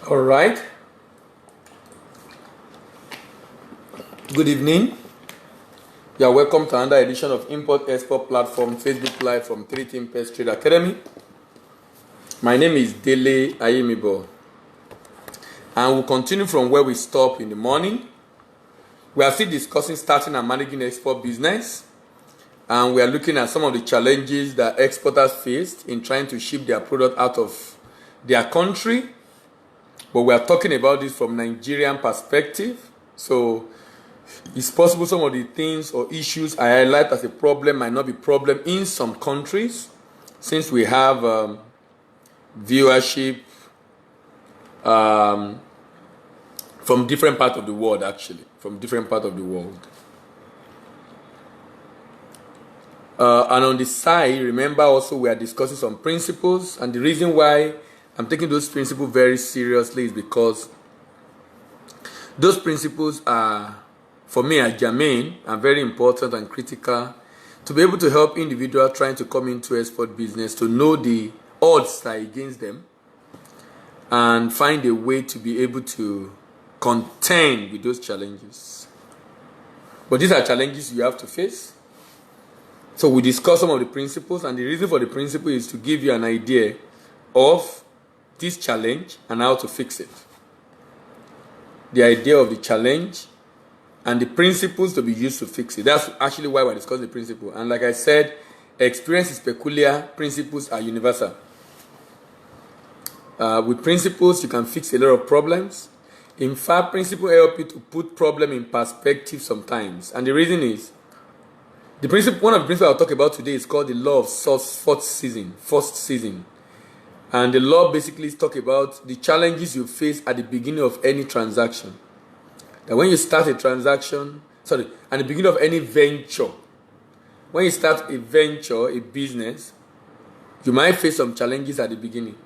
All right. Good evening. You are welcome to another edition of Import Export Platform Facebook Live from 3Team Pest Trade Academy. My name is Dele Ayemibo, and we'll continue from where we stopped in the morning. We are still discussing starting and managing export business, and we are looking at some of the challenges that exporters faced in trying to ship their product out of their country. But we are talking about this from Nigerian perspective. So it's possible some of the things or issues I highlight as a problem might not be problem in some countries, since we have viewership from different parts of the world, actually, from different parts of the world. And on the side, remember also we are discussing some principles, and the reason why I'm taking those principles very seriously is because those principles are, for me, are germane and very important and critical to be able to help individuals trying to come into export business to know the odds that are against them and find a way to be able to contend with those challenges. But these are challenges you have to face. So we discuss some of the principles, and the reason for the principle is to give you an idea of this challenge and how to fix it. The idea of the challenge and the principles to be used to fix it. That's actually why we're discussing the principle. And like I said, experience is peculiar, principles are universal. With principles, you can fix a lot of problems. In fact, principles help you to put problem in perspective sometimes. And the reason is, one of the principles I'll talk about today is called the law of first season. And the law basically talks about the challenges you face at the beginning of any transaction. That when you start a transaction, at the beginning of any venture, when you start a venture, a business, you might face some challenges at the beginning.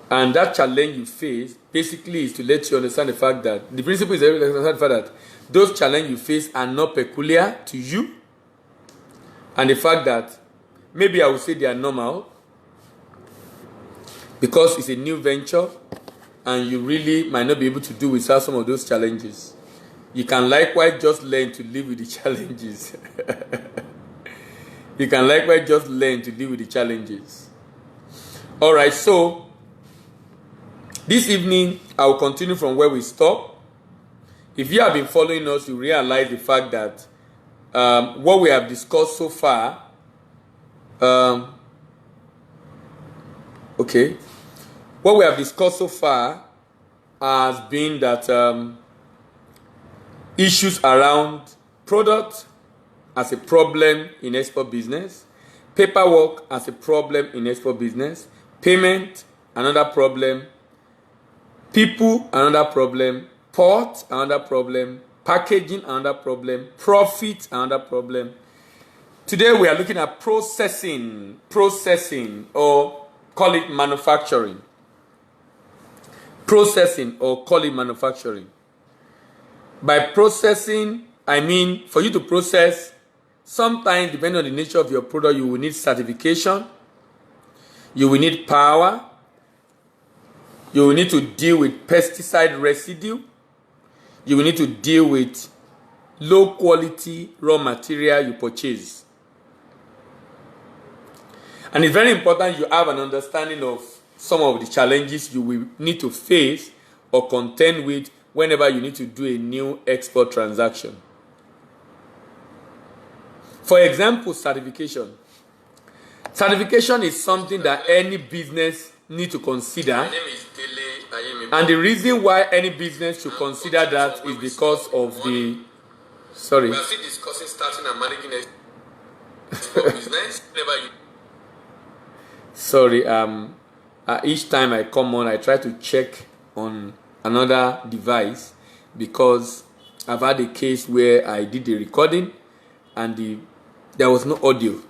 And that challenge you face basically is to let you understand the fact that the principle is to understand the fact that those challenges you face are not peculiar to you, and the fact that maybe I would say they are normal because it's a new venture and you really might not be able to do without some of those challenges. You can likewise just learn to live with the challenges. You can likewise just learn to live with the challenges. All right, so this evening I will continue from where we stopped. If you have been following us, you realize the fact that what we have discussed so far, what we have discussed so far has been that issues around product as a problem in export business, paperwork as a problem in export business, payment, another problem, people, another problem, port, another problem, packaging, another problem, profit, another problem. Today we are looking at processing, or call it manufacturing. Processing, or call it manufacturing. By processing, I mean for you to process, sometimes depending on the nature of your product, you will need certification, you will need power, you will need to deal with pesticide residue, you will need to deal with low quality raw material you purchase. And it's very important you have an understanding of some of the challenges you will need to face or contend with whenever you need to do a new export transaction. For example, certification. Certification is something that any business needs to consider. My name is Dele Ayemibo. And the reason why any business should consider that is because of the... Sorry. We are still discussing starting and managing export business. Sorry, each time I come on, I try to check on another device because I've had a case where I did the recording and there was no audio.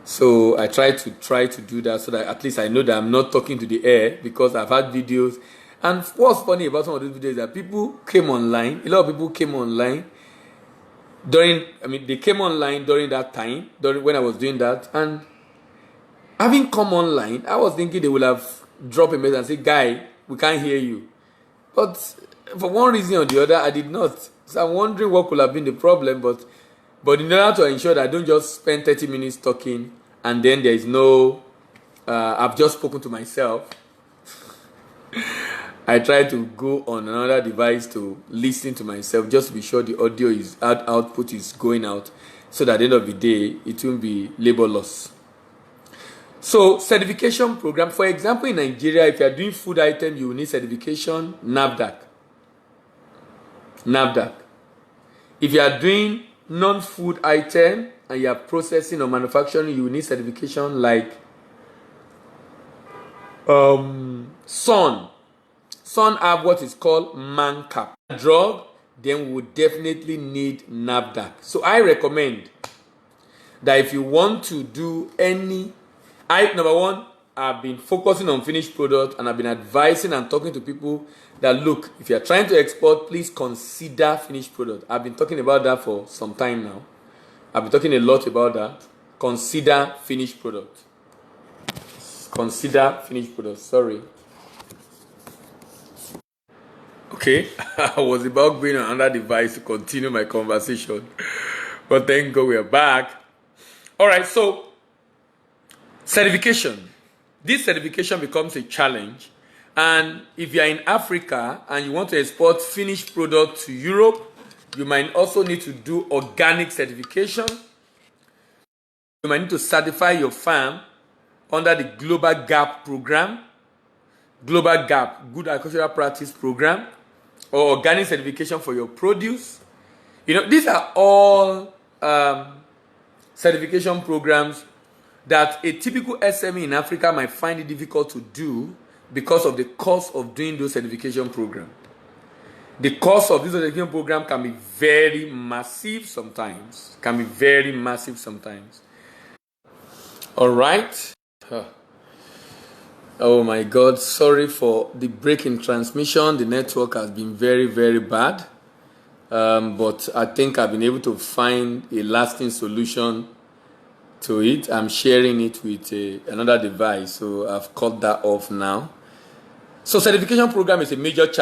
So I try to do that so that at least I know that I'm not talking to the air, because I've had videos. And what's funny about some of those videos is that people came online. A lot of people came online they came online during that time, when I was doing that, and having come online, I was thinking they will have drop a message and say, guy, we can't hear you. But for one reason or the other, I did not. So I'm wondering what could have been the problem. But in order to ensure that I don't just spend 30 minutes talking and then there is no, I've just spoken to myself, I try to go on another device to listen to myself just to be sure the audio is output is going out, so that at the end of the day it won't be labor loss. So certification program, for example, in Nigeria, if you are doing food item, you will need certification NAFDAC. If you are doing non-food item and you are processing or manufacturing, you will need certification like Sun have what is called MANCAP. Drug, then we would definitely need NAFDAC. So I recommend that if you want to do any, number one, I've been focusing on finished product, and I've been advising and talking to people that, look, if you're trying to export, please consider finished product. I've been talking about that for some time now. I've been talking a lot about that. Consider finished product. Consider finished product. Sorry. Okay, I was about going on another device to continue my conversation, but thank God we are back. All right, so certification. This certification becomes a challenge, and if you are in Africa and you want to export finished product to Europe, you might also need to do organic certification. You might need to certify your farm under the Global GAP program, Global GAP, Good Agricultural Practice program, or organic certification for your produce. These are all certification programs that a typical SME in Africa might find it difficult to do because of the cost of doing those certification programs. The cost of this certification program can be very massive sometimes. All right. Oh my God, sorry for the break in transmission. The network has been very, very bad. But I think I've been able to find a lasting solution to it. I'm sharing it with another device, so I've cut that off now. So certification program is a major challenge.